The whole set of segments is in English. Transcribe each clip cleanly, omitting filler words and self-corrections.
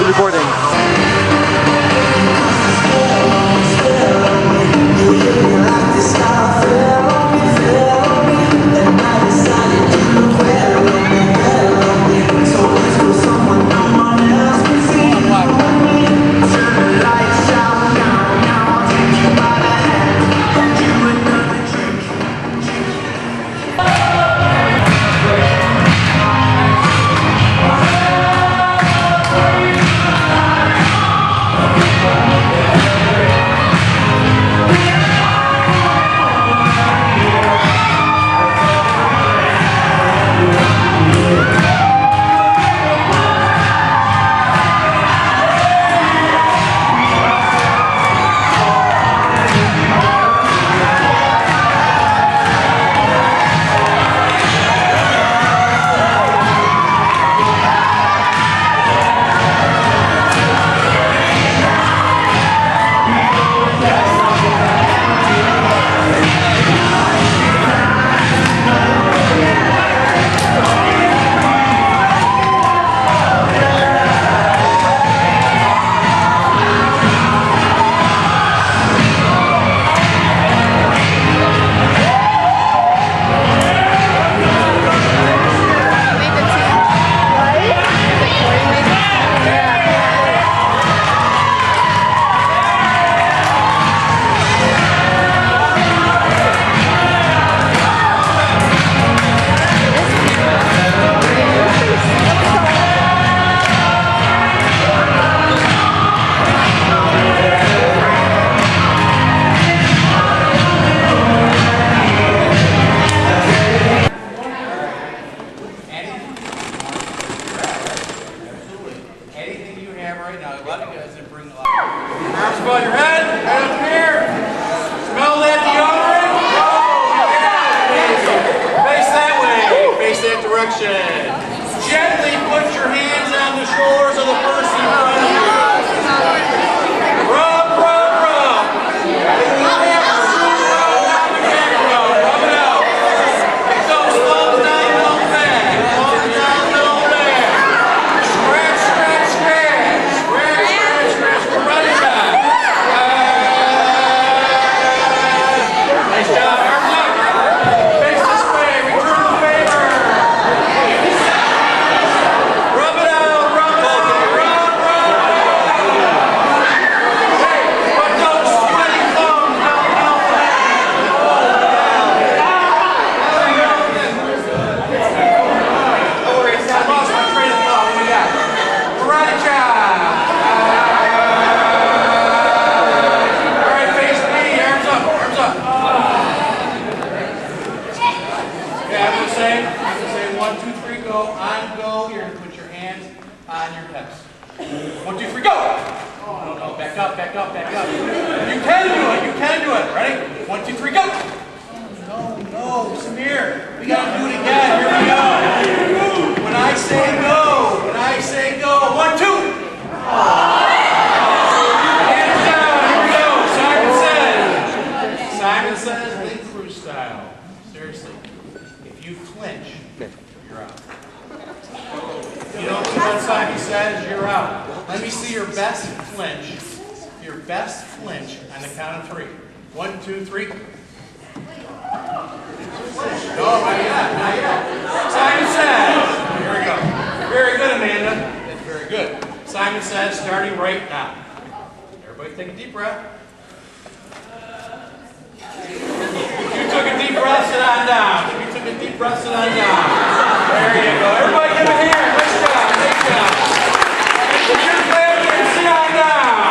recording. Arms above your head, head up here. Smell that deodorant? Go! Face that way, face that direction. Gently put your hands on the shoulders of the person in front of you. Rub, rub, rub. Rub it out. Pick those thumbs down, thumb back. Thumbs down, thumb back. Scratch, scratch, scratch. Scratch, scratch, scratch. We're ready now. Nice job. Arms up. Face this way. Return the favor. Rub it out. Rub it out. Rub, rub. Hey, put those sweaty thumbs down, down, Don't worry, I lost my train of thought. What do we got? Karate chop. All right, face me. Arms up. Arms up. Okay, I'm gonna say 1, 2, 3, go. On go. You're gonna put your hands on your hips. 1, 2, 3, go. No, back up, back up, back up. You can do it. You can do it. Ready? 1, 2, 3, go. No, Samir. We gotta do it again. Here we go. When I say go. When I say go. 1, 2. Hands down. Here we go. Simon says. Simon says, Link Crew style. Seriously. If you flinch, you're out. If you don't do what Simon says, you're out. Let me see your best flinch. Your best flinch on the count of 3. 1, 2, 3. No, not yet. Simon says. Here we go. Very good, Amanda. That's very good. Simon says, starting right now. Everybody take a deep breath. If you took a deep breath, sit on down. If you took a deep breath, sit on down. There you go. Everybody give a hand. Nice job. Nice job. If you're glad you can sit on down.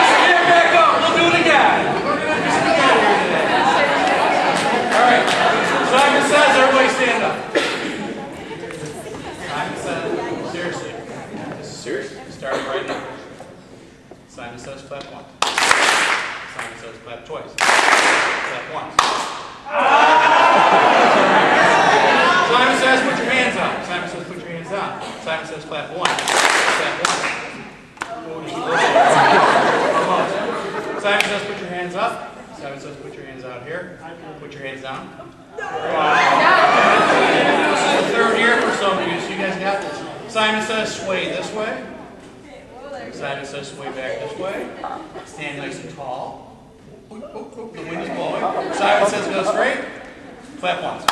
Stand back up. We'll do it again. We're going to do it again here today. All right. Simon says, everybody stand up. Simon says, seriously. This is serious. Start right now. Simon says, clap once. Simon says, clap twice. Clap once. Simon says, put your hands up. Simon says, put your hands down. Simon says, clap once. Clap once. Simon says, put your hands up. Simon says, put your hands out here. Put your hands down. This is the third year for some of you, so you guys got Simon says sway this way. Simon says sway back this way. Stand nice and tall. The wind is blowing. Simon says go straight. Clap once.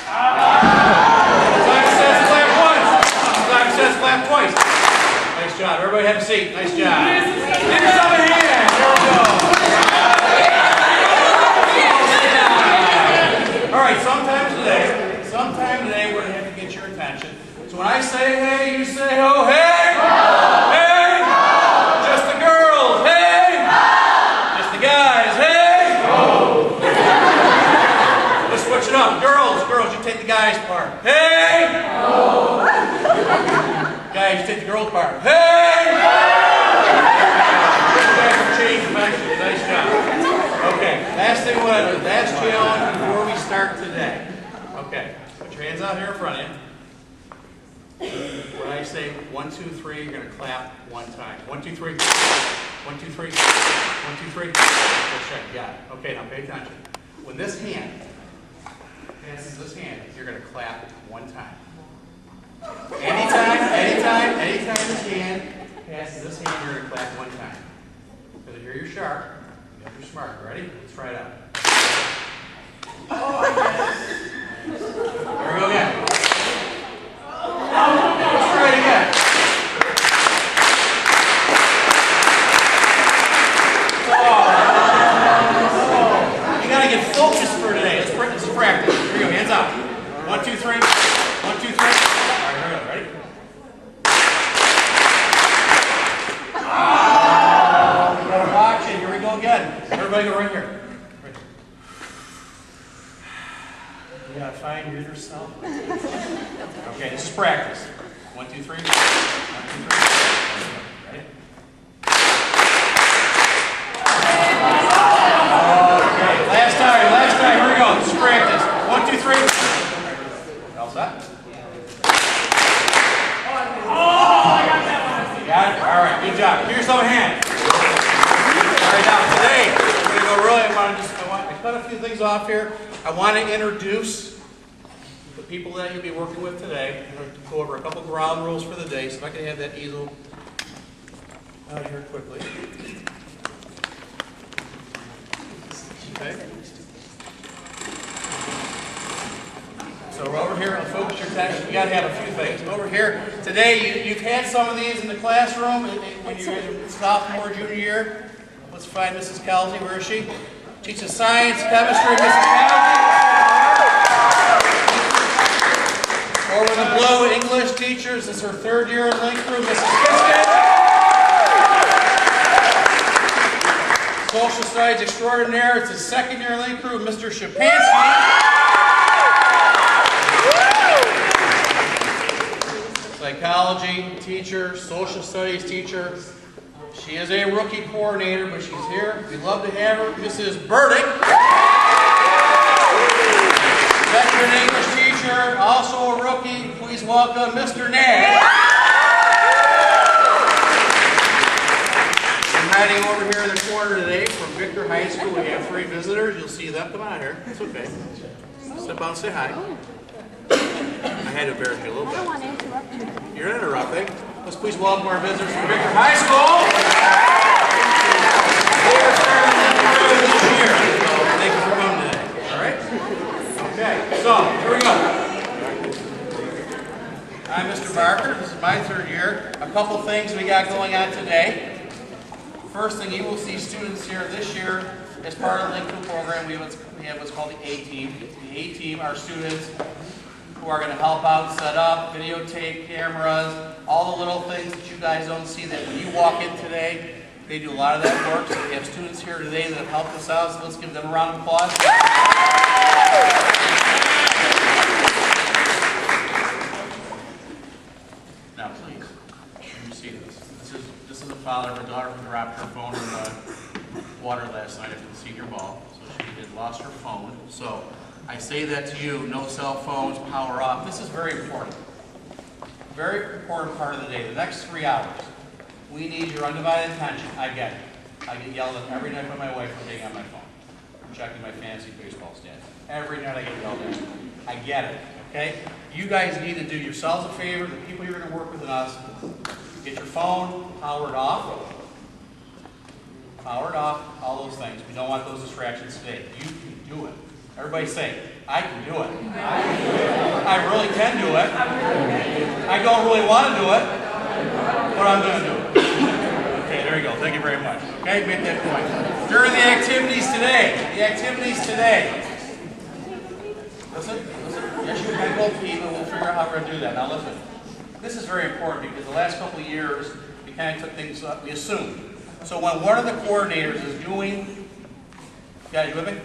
Simon says clap once. Simon says clap twice. Nice job. Everybody have a seat. Nice job. Give yourself a hand. There we go. All right, sometime today we're going to have to get your attention. So when I say hey, you say oh, hey. Hey. Just the girls, hey. Just the guys, hey. Let's switch it up. Girls, you take the guys' part. Hey. Guys, you take the girls' part. Hey. You guys have changed eventually. Nice job. Okay, last thing we want to do, last challenge before we start today. Okay, put your hands out here in front of you. When I say 1, 2, 3, you're going to clap one time. 1, 2, 3. 1, 2, 3. 1, 2, 3. Let's check. Got it. Okay, now pay attention. When this hand passes this hand, you're going to clap one time. Anytime this hand passes this hand, you're going to clap one time. Because here you're sharp. You're smart. Ready? Let's try it out. Oh, yes. Here we go again. Let's try it again. You got to get focused for today. Let's practice. Here we go. Hands up. 1, 2, 3. 1, 2, 3. All right, here we go. Ready? Again. Everybody go right here. Right. You gotta find your inner self. Okay, this is practice. 1, 2, 3. 1, 2, 3. Ready? Okay, last time. Here we go. This is practice. 1, 2, 3. All set? You got it? All right, good job. Give yourself a hand. Now today, we're going to go really, I cut a few things off here. I want to introduce the people that you'll be working with today. I'm going to go over a couple ground rules for the day. So if I can have that easel out here quickly. Okay. So we're over here, focus your attention. You got to have a few things. Over here, today, you've had some of these in the classroom when you're in sophomore, junior year. Let's find Mrs. Kelsey. Where is she? Teaches science, chemistry, Mrs. Kelsey. Over the blue, English teachers. This is her 3rd year in Link Crew, Mrs. Kiskett. Social studies extraordinaire. It's his 2nd year in Link Crew, Mr. Shapansky. Psychology teacher, social studies teacher. She is a rookie coordinator, but she's here. We'd love to have her. Mrs. Burdick. Veteran English teacher, also a rookie. Please welcome Mr. Nash. I'm riding over here in the corner today from Victor High School. We have 3 visitors. You'll see them. Come on here. It's okay. Step out and say hi. I had to embarrass you a little bit. I don't want to interrupt you. You're interrupting. Let's please welcome our visitors from Victor High School. They are starting this year. Thank you for coming today. All right? Okay, so here we go. I'm Mr. Barker. This is my 3rd year. A couple things we got going on today. First thing, you will see students here this year as part of the Link Crew program. We have what's called the A-Team. The A-Team are students who are going to help out, set up, videotape, cameras, all the little things that you guys don't see that when you walk in today, they do a lot of that work. So we have students here today that have helped us out, so let's give them a round of applause. Now please, let me see this. This is a father of a daughter who dropped her phone in the water last night after the senior ball. So she had lost her phone. So I say that to you, no cell phones, power off. This is very important. Very important part of the day. The next 3 hours, we need your undivided attention. I get it. I get yelled at every night by my wife for being on my phone. I'm checking my fantasy baseball stats. Every night I get yelled at. I get it, okay? You guys need to do yourselves a favor, the people you're going to work with and us, get your phone powered off, all those things. We don't want those distractions today. You can do it. Everybody say, I can do it. I can do it. I really can do it. I don't really want to do it, but I'm going to do it. Okay, there you go. Thank you very much. Okay, make that point. During the activities today, listen. Yes, you can go Pete, and we'll figure out how we're going to do that. Now listen, this is very important because the last couple of years, we kind of took things up, we assumed. So when one of the coordinators is doing, guys, you with me?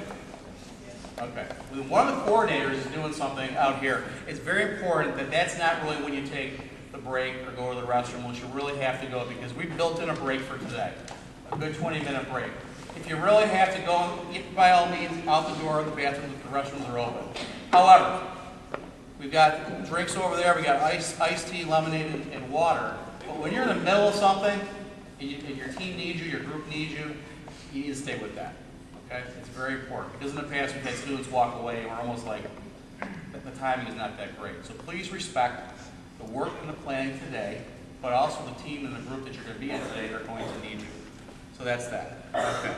Okay. When one of the coordinators is doing something out here, it's very important that that's not really when you take the break or go to the restroom, which you really have to go, because we built in a break for today, a good 20-minute break. If you really have to go, by all means, out the door, the bathroom, the restrooms are open. However, we've got drinks over there, we got iced tea, lemonade, and water. But when you're in the middle of something, and your team needs you, your group needs you, you need to stay with that. Okay? It's very important. Because in the past, we've had students walk away, and we're almost like, the timing is not that great. So please respect the work and the planning today, but also the team and the group that you're going to be in today, they're going to need you. So that's that. Okay.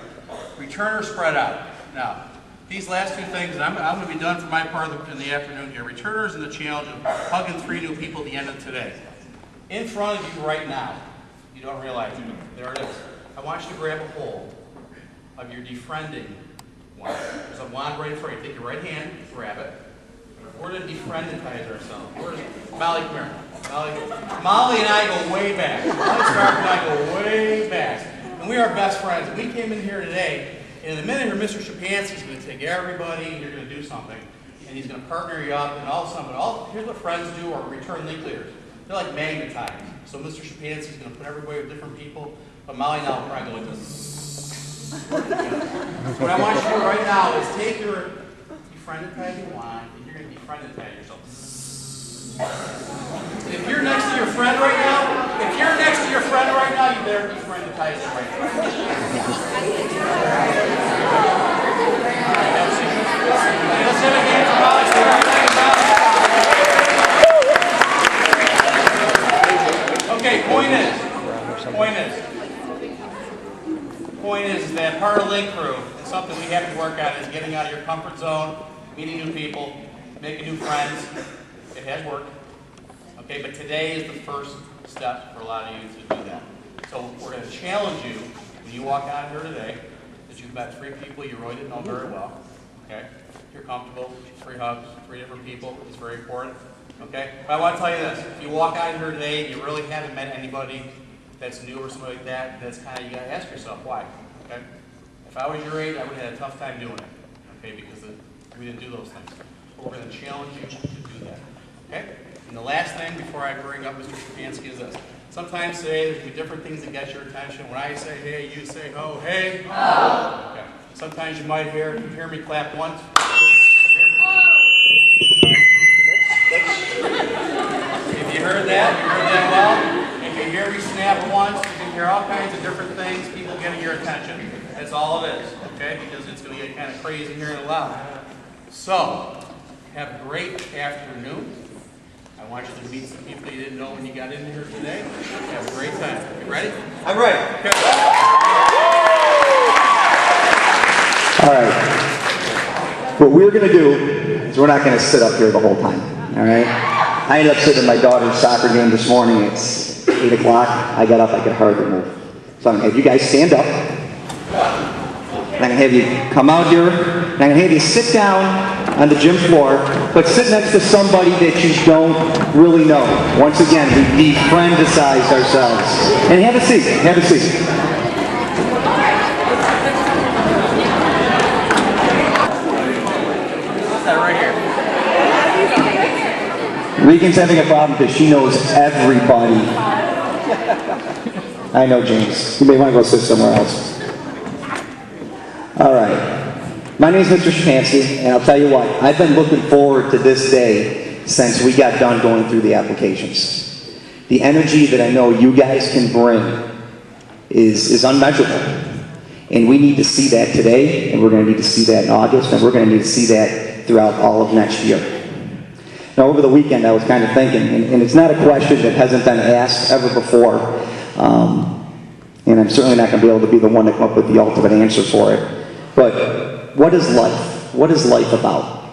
Returners spread out. Now, these last two things, and I'm going to be done for my part in the afternoon here. Returners and the challenge of hugging 3 new people at the end of today. In front of you right now, you don't realize it, there it is. I want you to grab a hold of your defriending wand. There's a wand right in front of you. Take your right hand, grab it. We're going to defrienditize ourselves. Molly, come here. Molly and I go way back. Molly Stark and I go way back. And we are best friends. We came in here today, and in a minute here, Mr. Shapansky's going to take everybody, and you're going to do something, and he's going to partner you up, and all of a sudden, here's what friends do, or return link leaders. They're like magnetized. So Mr. Shapansky's going to put everybody with different people, but Molly and I will probably go like this. What I want you to do right now is take your defrienditizing wand, and you're going to defrienditize yourself. If you're next to your friend right now, you better defrienditize it right now. Let's have a hand for Molly. Okay, point is that part of Link Crew, and something we have to work on, is getting out of your comfort zone, meeting new people, making new friends. It has worked. Okay, but today is the first step for a lot of you to do that. So we're going to challenge you when you walk out here today that you've met 3 people you really didn't know very well. Okay, if you're comfortable, 3 hugs, 3 different people. It's very important. Okay, but I want to tell you this: if you walk out here today and you really haven't met anybody that's new or something like that, that's kind of, you got to ask yourself why. Okay, if I was your age, I would have had a tough time doing it. Okay, because we didn't do those things. But we're going to challenge you to do that. Okay. And the last thing before I bring up Mr. Shapansky is this. Sometimes today there's going to be different things that get your attention. When I say hey, you say ho, hey. Ho. Okay. Sometimes you might hear me clap once. If you heard that well. If you hear me snap once, you can hear all kinds of different things, people getting your attention. That's all it is, okay? Because it's going to get kind of crazy here in a while. So, have a great afternoon. I want you to meet some people you didn't know when you got in here today. Have a great time. You ready? I'm ready. Okay. All right. What we're going to do is we're not going to sit up here the whole time. All right? I ended up sitting at my daughter's soccer game this morning. It's 8 o'clock. I got up. I could hardly move. So I'm going to have you guys stand up. I'm going to have you come out here. And I'm going to have you sit down on the gym floor, but sit next to somebody that you don't really know. Once again, we defriendicized ourselves. And have a seat. Have a seat. Right here. Regan's having a problem because she knows everybody. I know, James. You may want to go sit somewhere else. All right. My name is Mr. Shapansky, and I'll tell you what, I've been looking forward to this day since we got done going through the applications. The energy that I know you guys can bring is unmeasurable. And we need to see that today, and we're going to need to see that in August, and we're going to need to see that throughout all of next year. Now, over the weekend, I was kind of thinking, and it's not a question that hasn't been asked ever before, and I'm certainly not going to be able to be the one to come up with the ultimate answer for it. But what is life? What is life about?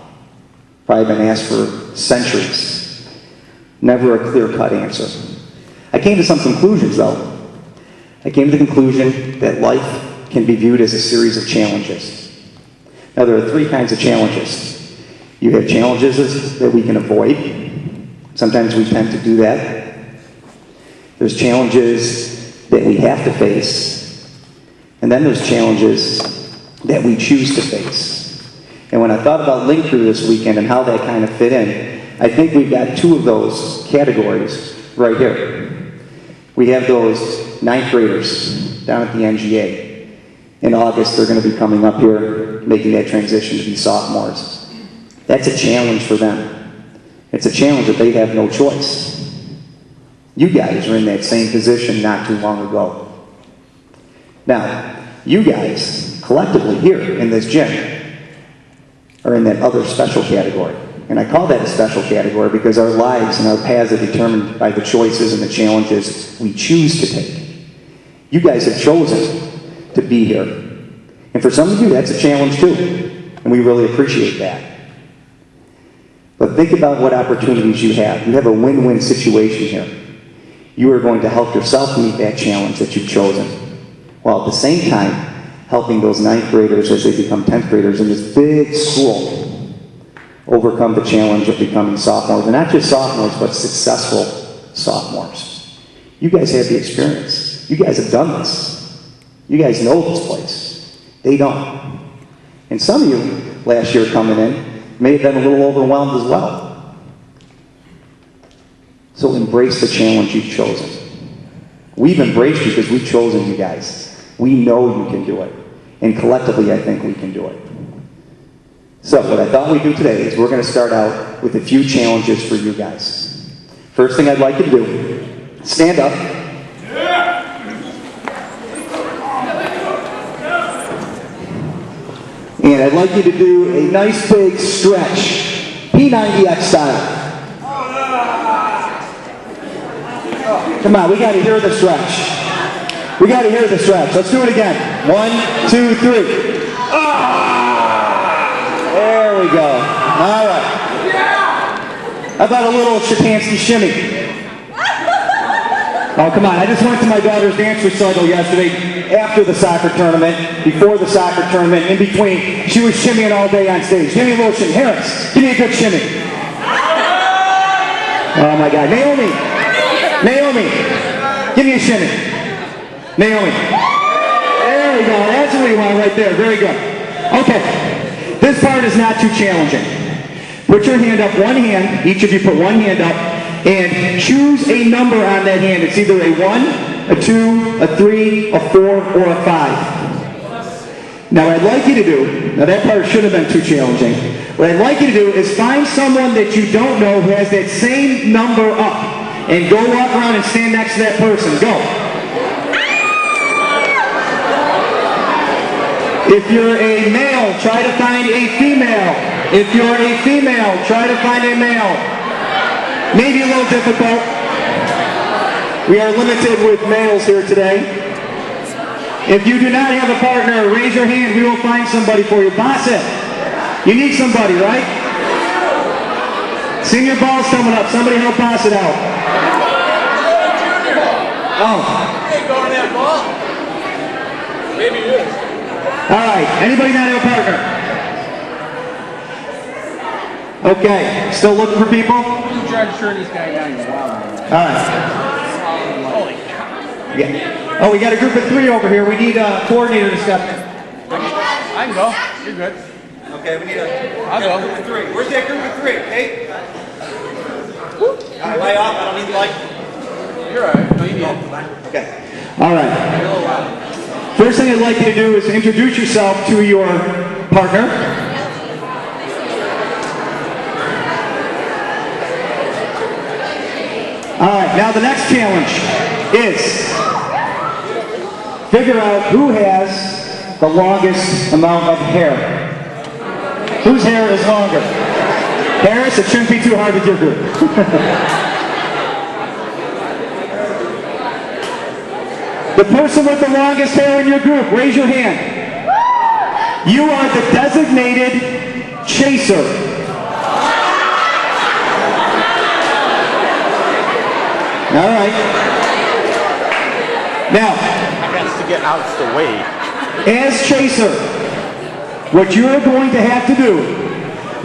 Probably been asked for centuries. Never a clear-cut answer. I came to some conclusions, though. I came to the conclusion that life can be viewed as a series of challenges. Now, there are three kinds of challenges. You have challenges that we can avoid. Sometimes we tend to do that. There's challenges that we have to face. And then there's challenges that we choose to face. And when I thought about Link Crew this weekend and how that kind of fit in, I think we've got two of those categories right here. We have those ninth graders down at the NGA. In August, they're going to be coming up here, making that transition to be sophomores. That's a challenge for them. It's a challenge that they have no choice. You guys are in that same position not too long ago. Now, you guys, collectively here in this gym, are in that other special category. And I call that a special category because our lives and our paths are determined by the choices and the challenges we choose to take. You guys have chosen to be here. And for some of you, that's a challenge too. And we really appreciate that. But think about what opportunities you have. You have a win-win situation here. You are going to help yourself meet that challenge that you've chosen, while at the same time helping those ninth graders as they become 10th graders in this big school overcome the challenge of becoming sophomores. And not just sophomores, but successful sophomores. You guys have the experience. You guys have done this. You guys know this place. They don't. And some of you, last year coming in, may have been a little overwhelmed as well. So embrace the challenge you've chosen. We've embraced you because we've chosen you guys. We know you can do it. And collectively, I think we can do it. So what I thought we'd do today is we're going to start out with a few challenges for you guys. First thing I'd like you to do, stand up. And I'd like you to do a nice big stretch, P90X style. Come on, we got to hear the stretch. We got to hear the stretch. Let's do it again. 1, 2, 3. There we go. All right. How about a little Shatansky shimmy? Oh, come on. I just went to my daughter's dance recital yesterday after the soccer tournament, before the soccer tournament, in between. She was shimmying all day on stage. Give me a little shimmy. Harris, give me a good shimmy. Oh, my God. Naomi, give me a shimmy. Naomi. There we go. That's what we want right there. Very good. Okay. This part is not too challenging. Put your hand up, one hand. Each of you put one hand up. And choose a number on that hand. It's either a 1, a 2, a 3, a 4, or a 5. Now what I'd like you to do, now that part should have been too challenging. What I'd like you to do is find someone that you don't know who has that same number up. And go walk around and stand next to that person. Go. If you're a male, try to find a female. If you're a female, try to find a male. Maybe a little difficult. We are limited with males here today. If you do not have a partner, raise your hand. We will find somebody for you. Boss it. You need somebody, right? Senior ball's coming up. Somebody help boss it out. Oh. Hey, going to that ball. Maybe it is. All right. Anybody not have a partner? Okay. Still looking for people? You try to turn this guy down. All right. Holy cow. Yeah. Oh, we got a group of 3 over here. We need a coordinator to step in. I can go. You're good. Okay, we need a I'll go. group of 3. Where's that group of 3? Hey? Lay off. I don't need light. You're all right. No, you need it. Okay. All right. First thing I'd like you to do is introduce yourself to your partner. All right, now the next challenge is figure out who has the longest amount of hair. Whose hair is longer? Harris, it shouldn't be too hard with your group. The person with the longest hair in your group, raise your hand. You are the designated chaser. All right. Now, I got to get out of the way. as chaser, what you are going to have to do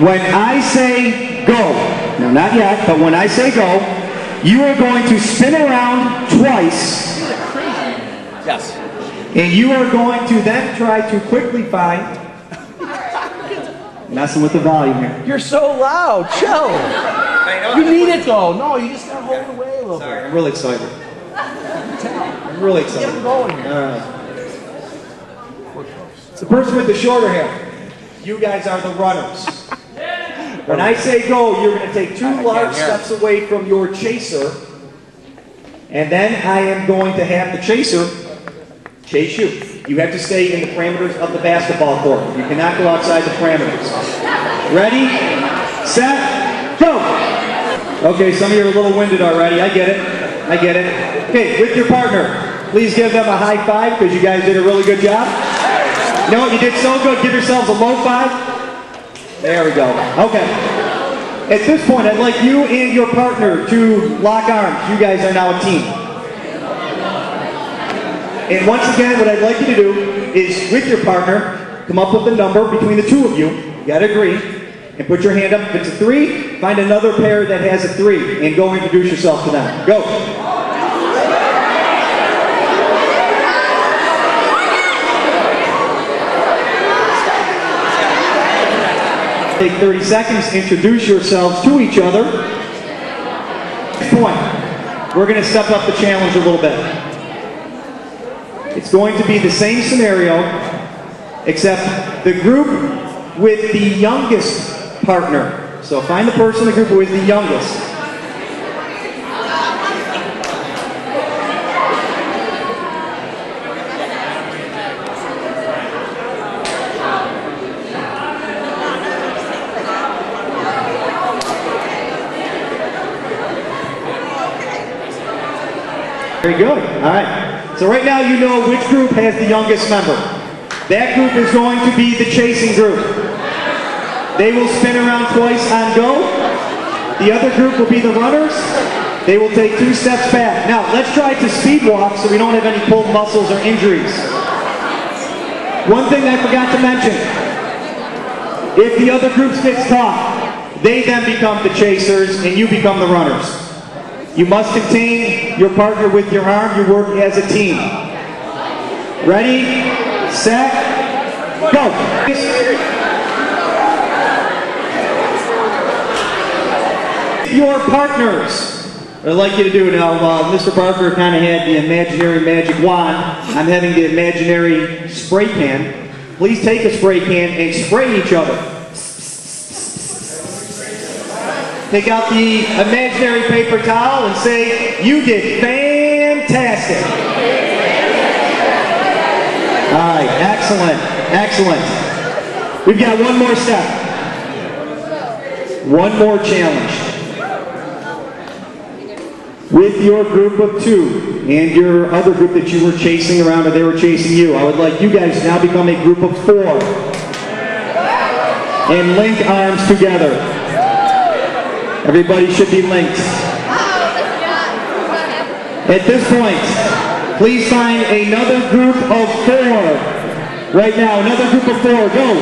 when I say go, no, not yet, but when I say go, you are going to spin around twice. Yes. And you are going to then try to quickly find. Messing with the volume here. You're so loud. Chill. You need it though. No, you just gotta hold it away a little bit. I'm really excited. I'm really excited. Get it going here. All right. It's the person with the shorter hair. You guys are the runners. When I say go, you're going to take two large steps away from your chaser. And then I am going to have the chaser chase you. You have to stay in the parameters of the basketball court. You cannot go outside the parameters. Ready, set, go! Okay, some of you are a little winded already. I get it. I get it. Okay, with your partner, please give them a high five because you guys did a really good job. You know what? You did so good. Give yourselves a low five. There we go. Okay. At this point, I'd like you and your partner to lock arms. You guys are now a team. And once again, what I'd like you to do is, with your partner, come up with a number between the two of you. You got to agree. And put your hand up. If it's a 3, find another pair that has a 3. And go introduce yourself to them. Go. Take 30 seconds. Introduce yourselves to each other. Next point. We're going to step up the challenge a little bit. It's going to be the same scenario, except the group with the youngest partner. So find the person in the group who is the youngest. Very good. All right. So right now you know which group has the youngest member. That group is going to be the chasing group. They will spin around twice on go. The other group will be the runners. They will take 2 steps back. Now let's try to speed walk so we don't have any pulled muscles or injuries. One thing I forgot to mention. If the other group gets caught, they then become the chasers and you become the runners. You must contain your partner with your arm. You work as a team. Ready, set, go. Your partners. What I'd like you to do now, Mr. Barker kind of had the imaginary magic wand. I'm having the imaginary spray can. Please take a spray can and spray each other. Take out the imaginary paper towel and say, you did fantastic. All right, excellent, excellent. We've got one more step. One more challenge. With your group of 2 and your other group that you were chasing around or they were chasing you, I would like you guys to now become a group of 4 and link arms together. Everybody should be linked. At this point, please find another group of 4. Right now, another group of 4. Go.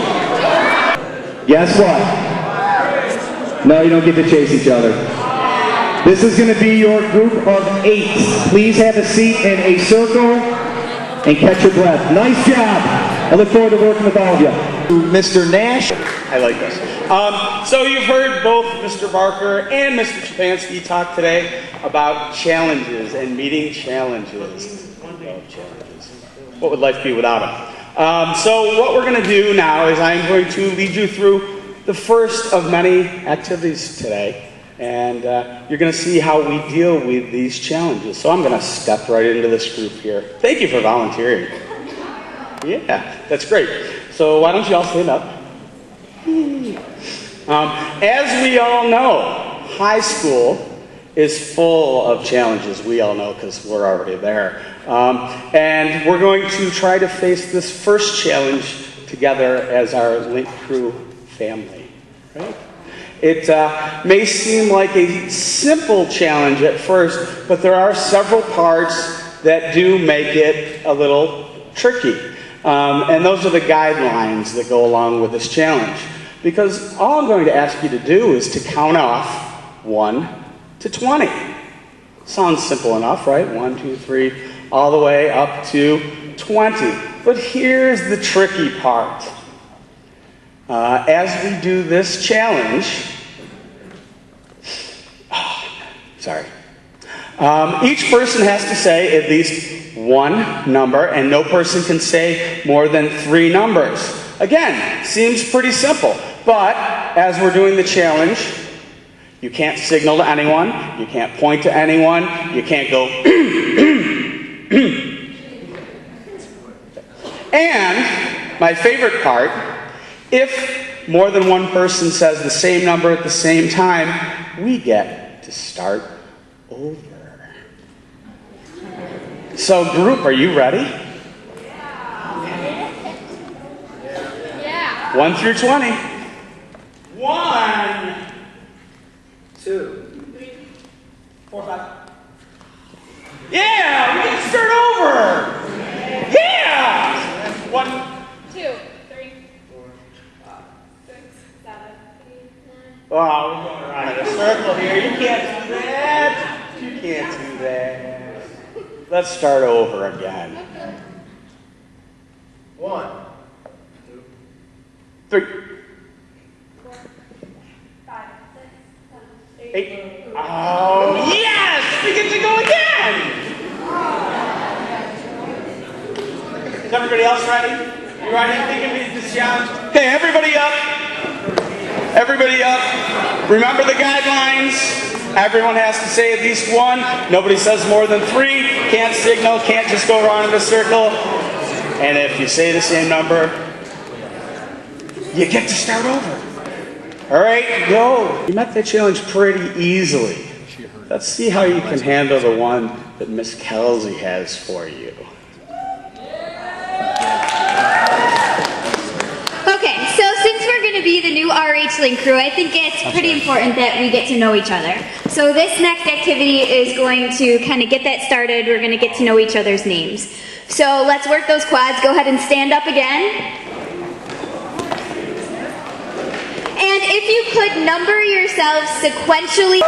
Guess what? No, you don't get to chase each other. This is going to be your group of 8. Please have a seat in a circle and catch your breath. Nice job. I look forward to working with all of you. Mr. Nash. I like this. So you've heard both Mr. Barker and Mr. Chepansky talk today about challenges and meeting challenges. What would life be without them? So what we're going to do now is I'm going to lead you through the first of many activities today. And you're going to see how we deal with these challenges. So I'm going to step right into this group here. Thank you for volunteering. Yeah, that's great. So why don't you all stand up? As we all know, high school is full of challenges. We all know because we're already there. And we're going to try to face this first challenge together as our Link Crew family. Right? It may seem like a simple challenge at first, but there are several parts that do make it a little tricky. And those are the guidelines that go along with this challenge. Because all I'm going to ask you to do is to count off 1 to 20. Sounds simple enough, right? 1, 2, 3, all the way up to 20. But here's the tricky part. As we do this challenge, each person has to say at least one number, and no person can say more than 3 numbers. Again, seems pretty simple, but as we're doing the challenge, you can't signal to anyone, you can't point to anyone, you can't go And my favorite part, if more than one person says the same number at the same time, we get to start over. So group, are you ready? Yeah. 1 through 20. 1, 2, 3, 4, 5. Yeah, we can start over. Yeah. 1, 2, 3, 4, 5, 6, 7, 8, 9. Oh, we're going around in a circle here. You can't do that. You can't do that. Let's start over again. 1, 2, 3, 4, 5, 6, 7, 8. Oh, yes! We get to go again! Is everybody else ready? You ready? Think of this challenge. Okay, everybody up. Everybody up. Remember the guidelines. Everyone has to say at least 1. Nobody says more than 3. Can't signal. Can't just go around in a circle. And if you say the same number, you get to start over. All right, go. You met that challenge pretty easily. Let's see how you can handle the one that Miss Kelsey has for you. Okay, so since we're going to be the new RH Link crew, I think it's pretty important that we get to know each other. So this next activity is going to kind of get that started. We're going to get to know each other's names. So let's work those quads. Go ahead and stand up again. And if you could number yourselves sequentially.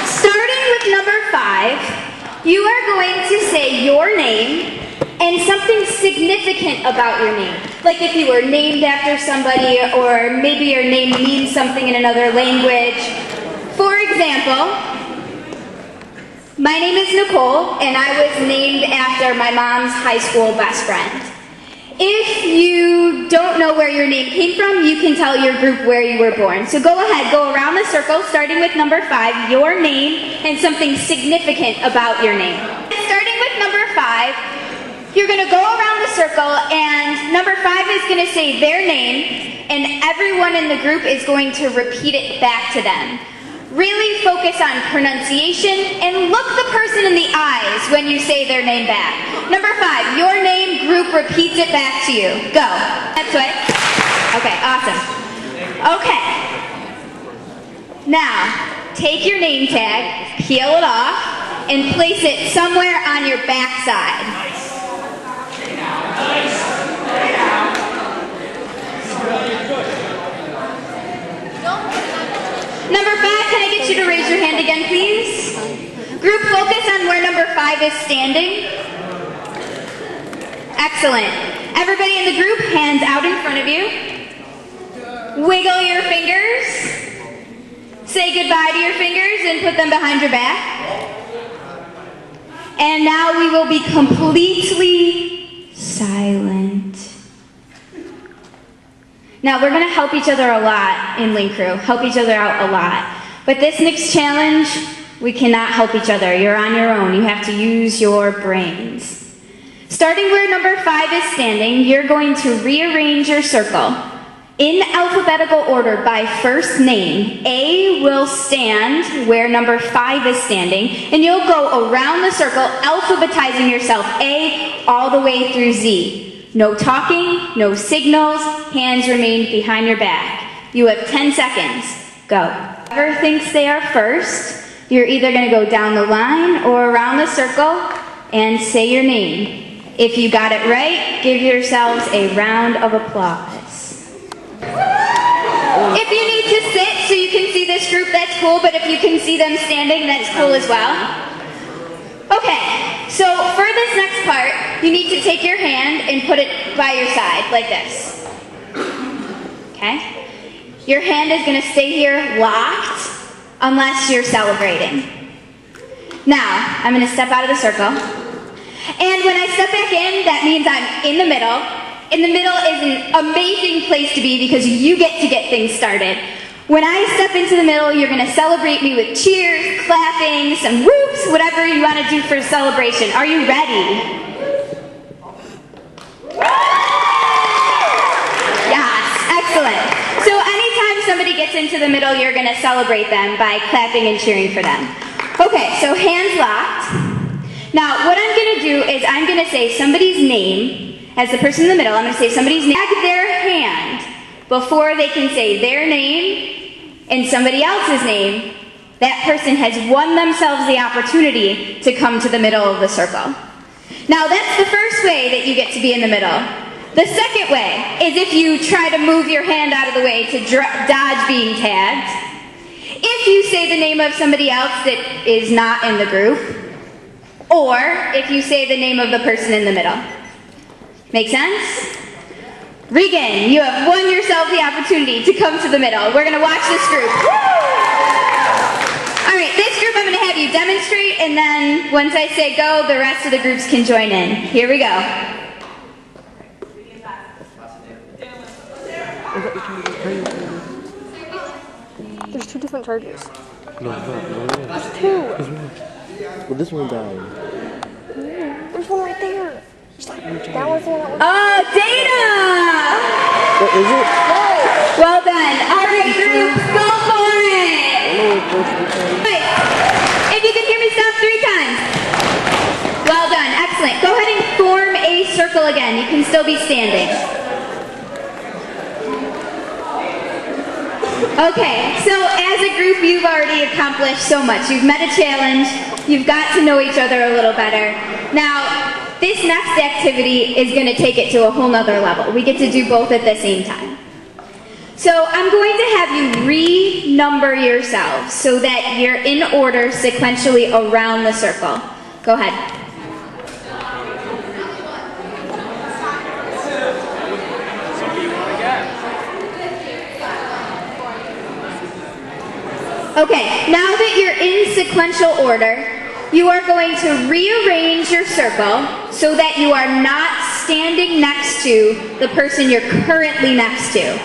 Starting with number 5, you are going to say your name and something significant about your name. Like if you were named after somebody, or maybe your name means something in another language. For example, my name is Nicole, and I was named after my mom's high school best friend. If you don't know where your name came from, you can tell your group where you were born. So go ahead, go around the circle, starting with number 5, your name, and something significant about your name. Starting with number 5, you're going to go around the circle, and number 5 is going to say their name, and everyone in the group is going to repeat it back to them. Really focus on pronunciation and look the person in the eyes when you say their name back. Number 5, your name, group repeats it back to you. Go. That's way. Okay, awesome. Okay. Now, take your name tag, peel it off, and place it somewhere on your backside. Number 5, can I get you to raise your hand again, please? Group, focus on where number 5 is standing. Excellent. Everybody in the group, hands out in front of you. Wiggle your fingers. Say goodbye to your fingers and put them behind your back. And now we will be completely silent. Now, we're going to help each other a lot in Link Crew, help each other out a lot. But this next challenge, we cannot help each other. You're on your own. You have to use your brains. Starting where number 5 is standing, you're going to rearrange your circle. In alphabetical order by first name, A will stand where number 5 is standing, and you'll go around the circle alphabetizing yourself A all the way through Z. No talking, no signals, hands remain behind your back. You have 10 seconds. Go. Whoever thinks they are first, you're either going to go down the line or around the circle and say your name. If you got it right, give yourselves a round of applause. If you need to sit so you can see this group, that's cool, but if you can see them standing, that's cool as well. Okay, so for this next part, you need to take your hand and put it by your side, like this. Okay? Your hand is going to stay here locked unless you're celebrating. Now, I'm going to step out of the circle. And when I step back in, that means I'm in the middle. In the middle is an amazing place to be because you get to get things started. When I step into the middle, you're going to celebrate me with cheers, clapping, some whoops, whatever you want to do for a celebration. Are you ready? Yes, excellent. So anytime somebody gets into the middle, you're going to celebrate them by clapping and cheering for them. Okay, so hands locked. Now, what I'm going to do is I'm going to say somebody's name. As the person in the middle, I'm going to say somebody's name, tag their hand before they can say their name and somebody else's name. That person has won themselves the opportunity to come to the middle of the circle. Now, that's the first way that you get to be in the middle. The second way is if you try to move your hand out of the way to dodge being tagged. If you say the name of somebody else that is not in the group, or if you say the name of the person in the middle. Make sense? Regan, you have won yourself the opportunity to come to the middle. We're going to watch this group. All right, this group I'm going to have you demonstrate, and then once I say go, the rest of the groups can join in. Here we go. There's 2 different chargers. No. There's 2. Well, this one died. There's one right there. That one's the one that was... Oh, Dana! What is it? Well done. All right, group, go for it. Wait, if you can hear me, stop 3 times. Well done, excellent. Go ahead and form a circle again. You can still be standing. Okay, so as a group, you've already accomplished so much. You've met a challenge. You've got to know each other a little better. Now, this next activity is going to take it to a whole nother level. We get to do both at the same time. So I'm going to have you renumber yourselves so that you're in order sequentially around the circle. Go ahead. Okay, now that you're in sequential order, you are going to rearrange your circle so that you are not standing next to the person you're currently next to.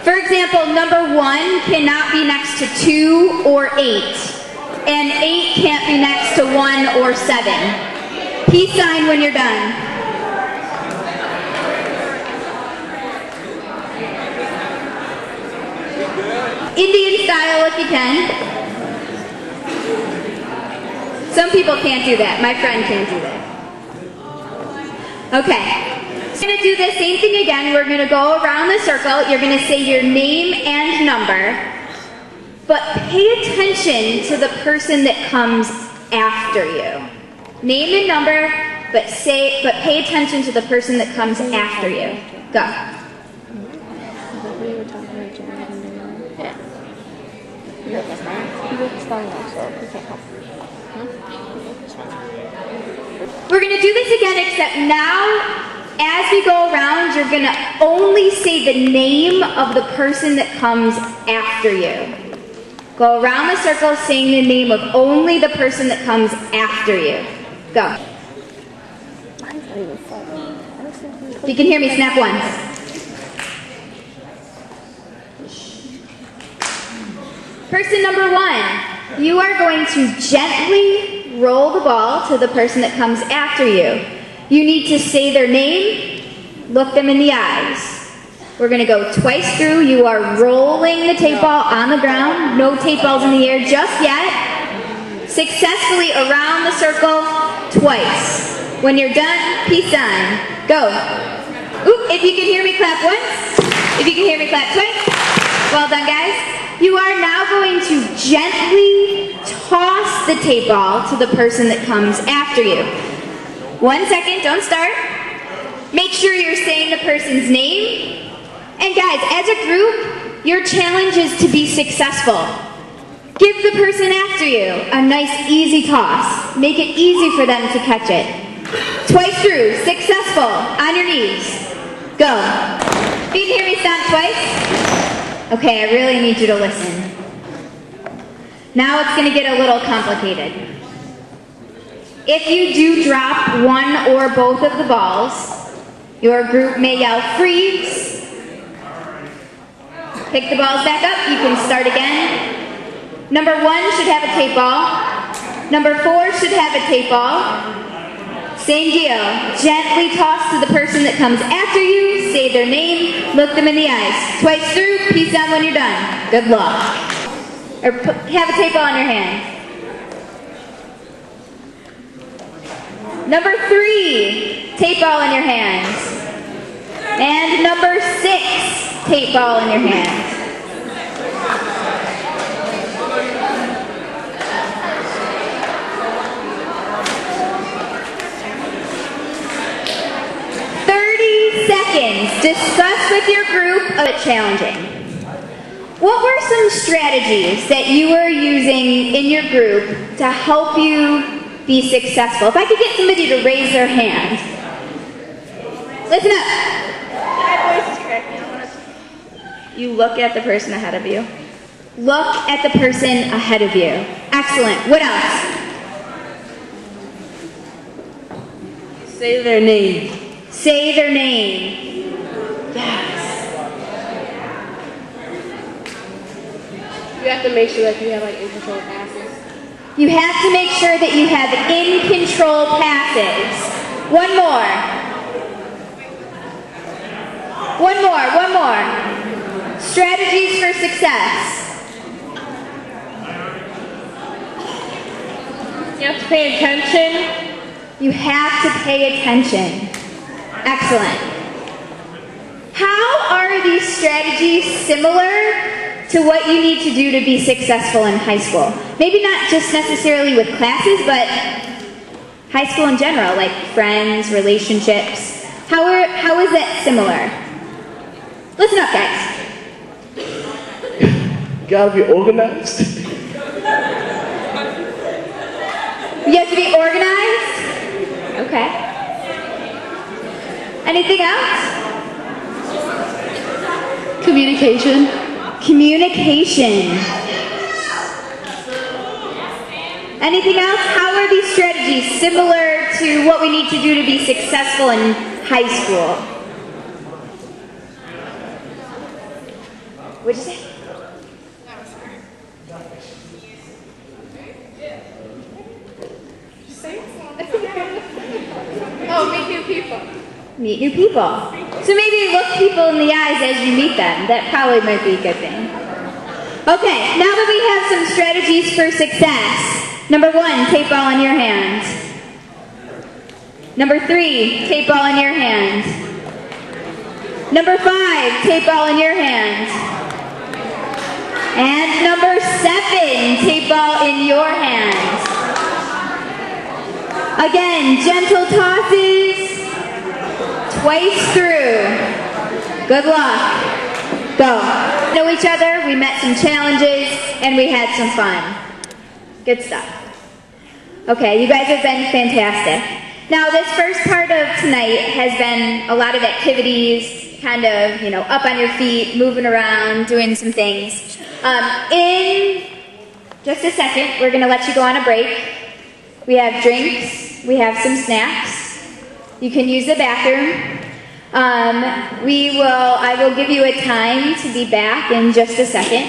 For example, number 1 cannot be next to 2 or 8, and 8 can't be next to 1 or 7. Peace sign when you're done. Indian style if you can. Some people can't do that. My friend can't do that. Okay. So we're going to do the same thing again. We're going to go around the circle. You're going to say your name and number. But pay attention to the person that comes after you. Name and number, but pay attention to the person that comes after you. Go. We're going to do this again, except now, as we go around, you're going to only say the name of the person that comes after you. Go around the circle saying the name of only the person that comes after you. Go. If you can hear me, snap once. Person number 1, you are going to gently roll the ball to the person that comes after you. You need to say their name, look them in the eyes. We're going to go twice through. You are rolling the tape ball on the ground. No tape balls in the air just yet. Successfully around the circle twice. When you're done, peace sign. Go. Ooh, if you can hear me, clap once. If you can hear me, clap twice. Well done, guys. You are now going to gently toss the tape ball to the person that comes after you. 1 second, don't start. Make sure you're saying the person's name. And guys, as a group, your challenge is to be successful. Give the person after you a nice, easy toss. Make it easy for them to catch it. Twice through, successful, on your knees. Go. If you can hear me stomp twice. Okay, I really need you to listen. Now it's going to get a little complicated. If you do drop one or both of the balls, your group may yell, freeze. Pick the balls back up, you can start again. Number 1 should have a tape ball. Number 4 should have a tape ball. Same deal. Gently toss to the person that comes after you, say their name, look them in the eyes. Twice through, peace out when you're done. Good luck. Or have a tape ball in your hand. Number 3, tape ball in your hand. And number 6, tape ball in your hand. Seconds. Discuss with your group about challenging. What were some strategies that you were using in your group to help you be successful? If I could get somebody to raise their hand. Listen up. My voice is cracking. You look at the person ahead of you. Look at the person ahead of you. Excellent. What else? Say their name. Say their name. Yes. You have to make sure that you have like in control passes. You have to make sure that you have in control passes. One more. One more. Strategies for success. You have to pay attention. You have to pay attention. Excellent. How are these strategies similar to what you need to do to be successful in high school? Maybe not just necessarily with classes, but high school in general, like friends, relationships. How is that similar? Listen up, guys. You gotta be organized. You have to be organized? Okay. Anything else? Communication. Communication. Anything else? How are these strategies similar to what we need to do to be successful in high school? What'd you say? Oh, meet new people. Meet new people. So maybe look people in the eyes as you meet them. That probably might be a good thing. Okay, now that we have some strategies for success. Number 1, tape ball in your hand. Number 3, tape ball in your hand. Number 5, tape ball in your hand. And number 7, tape ball in your hand. Again, gentle tosses. Twice through. Good luck. Go. Know each other, we met some challenges, and we had some fun. Good stuff. Okay, you guys have been fantastic. Now, this first part of tonight has been a lot of activities, kind of, up on your feet, moving around, doing some things. In just a second, we're going to let you go on a break. We have drinks, we have some snacks. You can use the bathroom. I will give you a time to be back in just a second.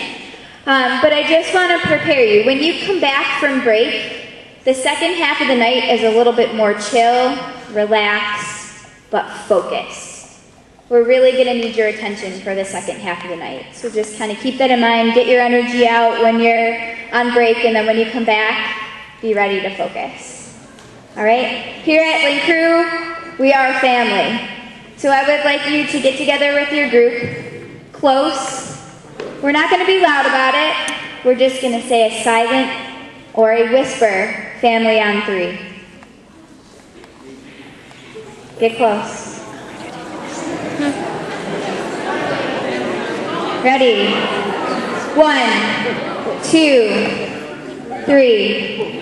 But I just want to prepare you. When you come back from break, the second half of the night is a little bit more chill, relaxed, but focused. we're really going to need your attention for the second half of the night. So just kind of keep that in mind. Get your energy out when you're on break, and then when you come back, be ready to focus. All right? Here at Link Crew, we are family. So I would like you to get together with your group, close. We're not going to be loud about it. We're just going to say a silent or a whisper, family on 3. Get close. Ready? 1, 2, 3.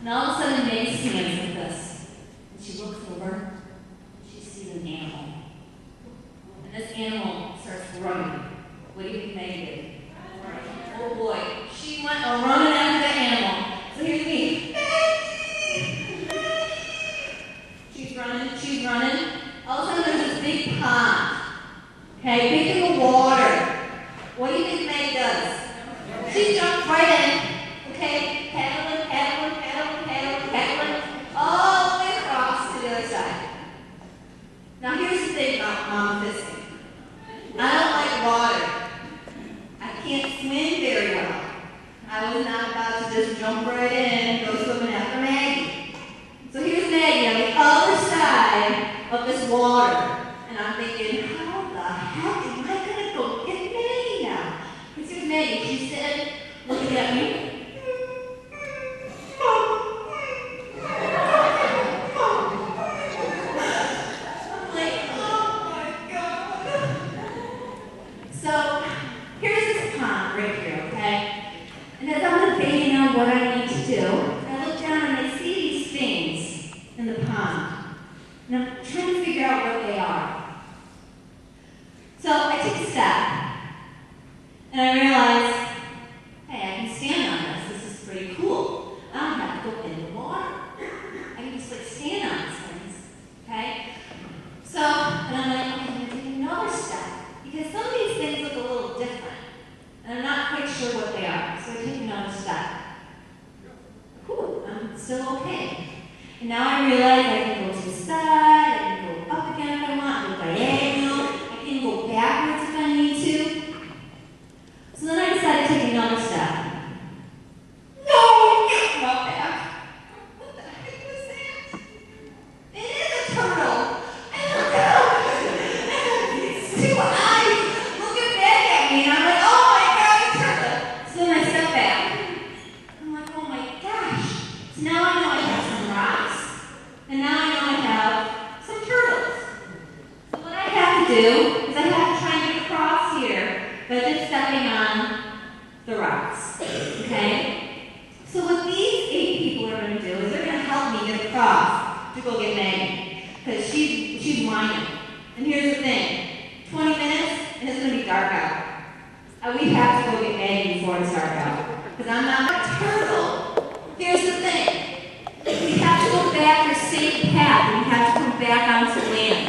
And all of a sudden, Meg stands like this. And she looks over. She sees an animal. And this animal starts running. What do you think Meg did? Oh boy. She went running after the animal. So here's me. She's running. All of a sudden, there's this big pond. Okay, big in the water. What do you think Meg does? She jumps right in. Okay, paddling, all the way across to the other side. Now here's the thing about Mama Fisting. I don't like water. I can't swim very well. I was not about to just jump right in and go swimming after Maggie. So here's Maggie on the other side of this water. And I'm thinking, how the heck am I going to go get Maggie now? Because here's Maggie. She's sitting, looking at me. So, here's this pond right here, okay? And as I'm debating on what I need to do, I look down and I see these things in the pond. And I'm trying to figure out what they are. So I take a step, and I realize, hey, I can stand on this. This is pretty cool. I don't have to go in the water. I can just stand on these things, okay? So, and I'm like, okay, I'm going to take another step. Because some of these things look a little different, and I'm not quite sure what they are, so I take another step. Whew, I'm still okay. And now I realize I can go to the side, I can go up again if I want, go diagonal, I can go backwards if I need to. So then I decide to take another step. No, not back. What the heck was that? It is a turtle. I look up. It's two eyes looking back at me, and I'm like, oh my God, a turtle. So then I step back. I'm like, oh my gosh. So now I know I have some rocks, and now I know I have some turtles. So what I have to do is I have to try and get across here by just stepping on the rocks, okay? So what these 8 people are going to do is they're going to help me get across to go get Maggie, because she's whining. And here's the thing, 20 minutes and it's going to be dark out. And we have to go get Maggie before it's dark out, because I'm not a turtle. Here's the thing, we have to go back the same path, and we have to come back onto land.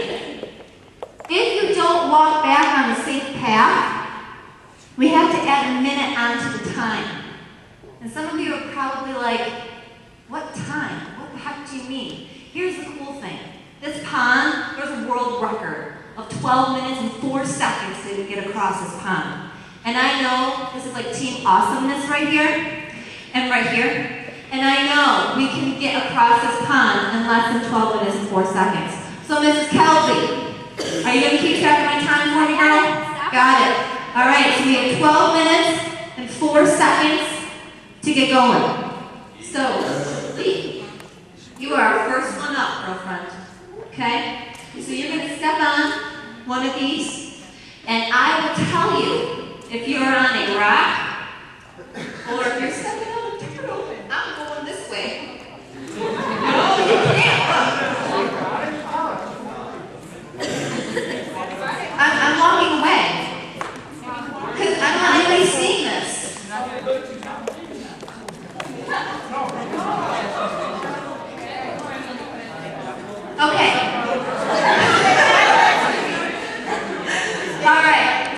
If you don't walk back on the same path, we have to add a minute onto the time. And some of you are probably like, what time? What the heck do you mean? Here's the cool thing. This pond, there's a world record of 12 minutes and 4 seconds to get across this pond. And I know this is like team awesomeness right here and right here. And I know we can get across this pond in less than 12 minutes and 4 seconds. So Mrs. Kelsey, are you going to keep track of my time for me, girl? Got it. All right, so we have 12 minutes and 4 seconds to get going. So, Lee, you are our first one up, girlfriend. Okay? So you're going to step on one of these, and I will tell you if you're on a rock or if you're stepping on a turtle. I'm going this way. No, you can't. I'm walking away. Because I'm not really seeing this. Okay. All right.